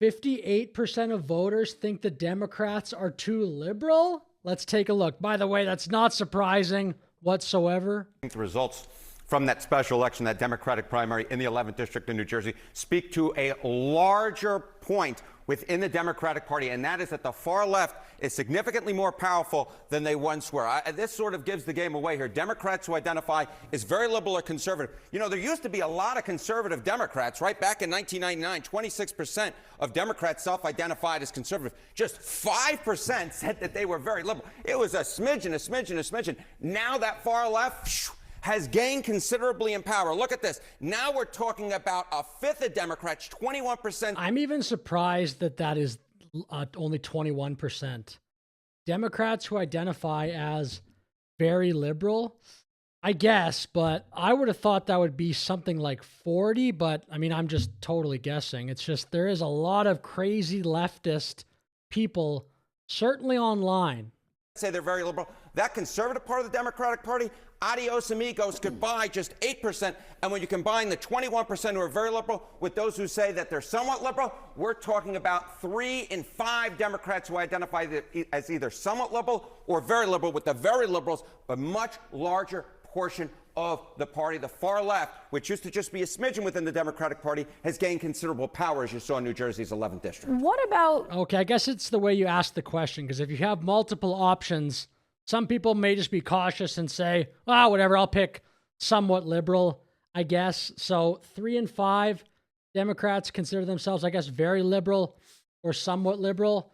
58% of voters think the Democrats are too liberal. Let's take a look. By the way, that's not surprising whatsoever. The results from that special election, that Democratic primary in the 11th district in New Jersey, speak to a larger point within the Democratic Party, and that is that the far left is significantly more powerful than they once were. This sort of gives the game away here. Democrats who identify as very liberal or conservative. You know, there used to be a lot of conservative Democrats, right? Back in 1999, 26% of Democrats self-identified as conservative. Just 5% said that they were very liberal. It was a smidgen, a smidgen, a smidgen. Now that far left has gained considerably in power. Look at this. Now we're talking about a fifth of Democrats, 21%. I'm even surprised that that is only 21%. Democrats who identify as very liberal, I guess, but I would have thought that would be something like 40, but I mean, I'm just totally guessing. It's just there is a lot of crazy leftist people, certainly online. Say they're very liberal. That conservative part of the Democratic Party, adios amigos, goodbye, just 8%. And when you combine the 21% who are very liberal with those who say that they're somewhat liberal, we're talking about 3 in 5 Democrats who identify as either somewhat liberal or very liberal, with the very liberals a much larger portion of the party. The far left, which used to just be a smidgen within the Democratic Party, has gained considerable power, as you saw in New Jersey's 11th district. What about... Okay, I guess it's the way you ask the question, because if you have multiple options, some people may just be cautious and say, ah, whatever, I'll pick somewhat liberal, I guess. So 3 in 5 Democrats consider themselves, I guess, very liberal or somewhat liberal.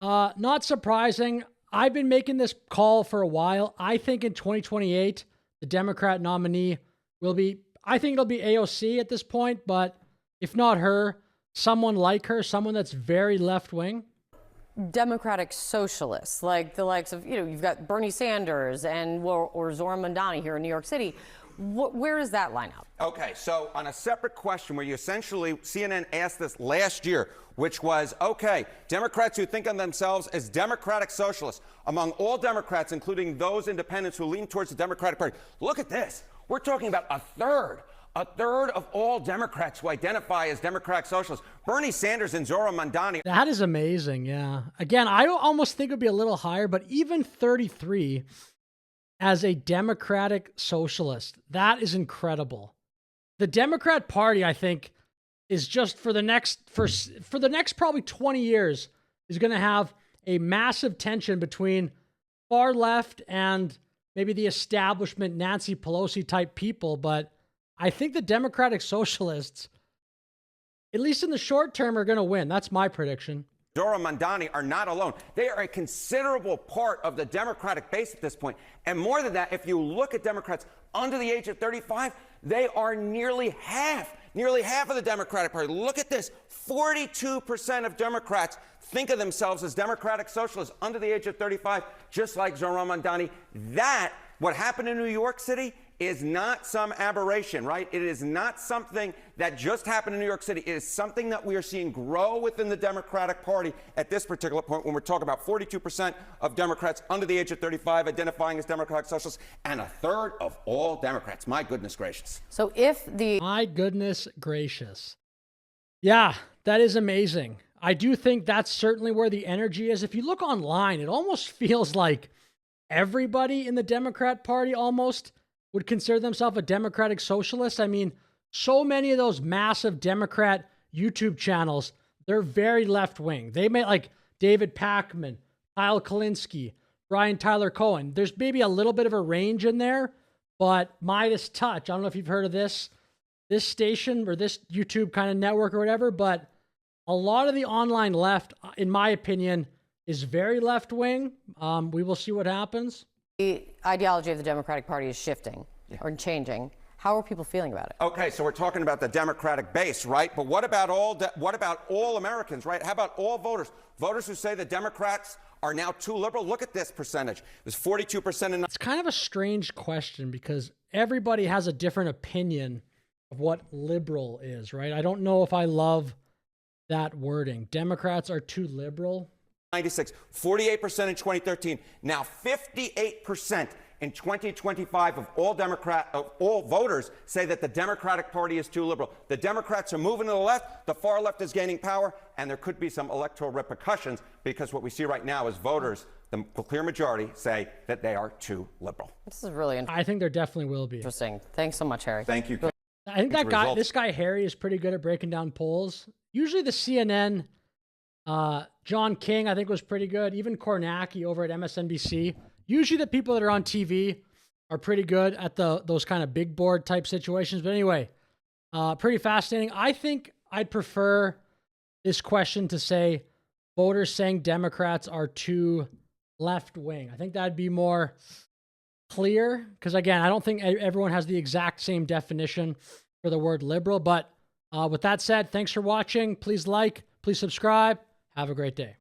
Not surprising. I've been making this call for a while. I think in 2028, the Democrat nominee will be, I think it'll be AOC at this point, but if not her, someone like her, someone that's very left-wing. Democratic socialists, like the likes of, you've got Bernie Sanders and or Zohran Mamdani here in New York City. Where is that line out? Okay, so on a separate question where you essentially, CNN asked this last year, which was, okay, Democrats who think of themselves as democratic socialists, among all Democrats, including those independents who lean towards the Democratic Party. Look at this. We're talking about a third of all Democrats who identify as democratic socialists. Bernie Sanders and Zohran Mamdani. That is amazing, yeah. Again, I almost think it would be a little higher, but even 33 as a democratic socialist, that is incredible. The Democrat Party, I think, is just for the next probably 20 years is going to have a massive tension between far left and maybe the establishment Nancy Pelosi type people, but I think the Democratic Socialists, at least in the short term, are going to win. That's my prediction. Zohran Mamdani are not alone. They are a considerable part of the Democratic base at this point. And more than that, if you look at Democrats under the age of 35, they are nearly half of the Democratic Party. Look at this. 42% of Democrats think of themselves as democratic socialists under the age of 35, just like Zohran Mamdani. What happened in New York City is not some aberration, right? It is not something that just happened in New York City. It is something that we are seeing grow within the Democratic Party at this particular point when we're talking about 42% of Democrats under the age of 35 identifying as democratic socialists and a third of all Democrats. My goodness gracious. So if the... My goodness gracious. Yeah, that is amazing. I do think that's certainly where the energy is. If you look online, it almost feels like everybody in the Democrat Party almost would consider themselves a democratic socialist. I mean, so many of those massive Democrat YouTube channels, they're very left-wing. They may like David Pakman, Kyle Kalinske, Brian Tyler Cohen. There's maybe a little bit of a range in there, but Midas Touch, I don't know if you've heard of this station or this YouTube kind of network or whatever, but a lot of the online left, in my opinion, is very left-wing. We will see what happens. The ideology of the Democratic Party is shifting or changing. How are people feeling about it? Okay, so we're talking about the Democratic base, right? But what about all Americans, right? How about all voters? Voters who say the Democrats are now too liberal? Look at this percentage. There's 42%. It's kind of a strange question because everybody has a different opinion of what liberal is, right? I don't know if I love that wording. Democrats are too liberal. 96, 48% in 2013, now 58% in 2025 of all voters say that the Democratic Party is too liberal. The Democrats are moving to the left, the far left is gaining power, and there could be some electoral repercussions because what we see right now is voters, the clear majority, say that they are too liberal. This is really I think there definitely will be. interesting. Thanks so much, Harry. Thank you. I think that guy, this guy Harry, is pretty good at breaking down polls. Usually the CNN, John King, I think was pretty good. Even Kornacki over at MSNBC. Usually the people that are on TV are pretty good at those kind of big board type situations. But anyway, pretty fascinating. I think I'd prefer this question to say voters saying Democrats are too left wing. I think that'd be more clear because, again, I don't think everyone has the exact same definition for the word liberal. But with that said, thanks for watching. Please like, please subscribe. Have a great day.